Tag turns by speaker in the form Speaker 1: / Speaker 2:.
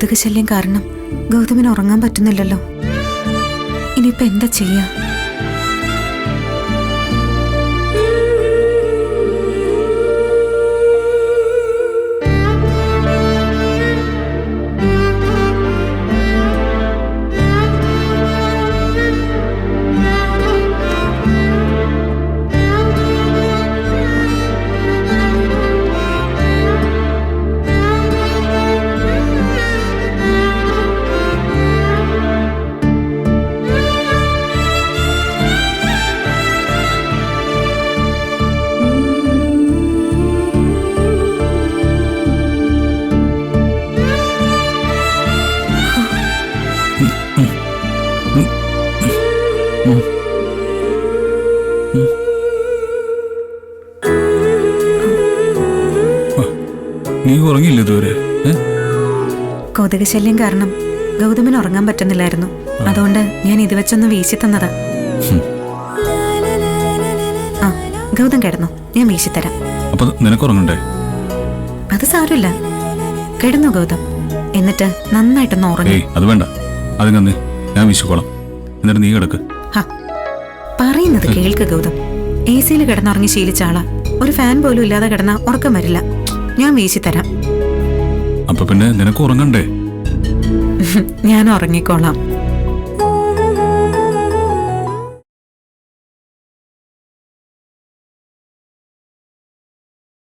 Speaker 1: കൊതുക് കാരണം ഗൗതമിന് ഉറങ്ങാൻ പറ്റുന്നില്ലല്ലോ. ഇനിയിപ്പോ എന്താ ചെയ്യാ?
Speaker 2: നീ ഉറങ്ങിയില്ല ഇതുവരെ?
Speaker 1: കൊതുക് ശല്യം കാരണം ഗൗതമിന് ഉറങ്ങാൻ പറ്റുന്നില്ലായിരുന്നു. അതുകൊണ്ട് ഞാൻ ഇത് വെച്ചൊന്ന് വീശി തന്നതാ. ആ, ഗൗതം കിടന്നു, ഞാൻ വീശിത്തരാം.
Speaker 2: അപ്പൊ നിനക്ക് ഉറങ്ങണ്ടേ?
Speaker 1: അത് സാരമില്ല, കിടന്നു ഗൗതം. എന്നിട്ട് നന്നായിട്ടൊന്ന് ഉറങ്ങി.
Speaker 2: അത് വേണ്ട, അത് നന്ദി, ഞാൻ വീശിക്കോളാം. എന്നിട്ട് നീ കിടക്ക്.
Speaker 1: പറയുന്നത് കേൾക്ക് ഗൗതം. AC-യിൽ കിടന്നുറങ്ങി ശീലിച്ച ആളാ. ഒരു ഫാൻ പോലും ഇല്ലാതെ കിടന്ന ഉറക്കം വരില്ല. ഞാൻ വീശിത്തരാം.
Speaker 2: അപ്പൊ പിന്നെ നിനക്ക് ഉറങ്ങണ്ടേ?
Speaker 1: ഞാൻ ഉറങ്ങിക്കോളാം.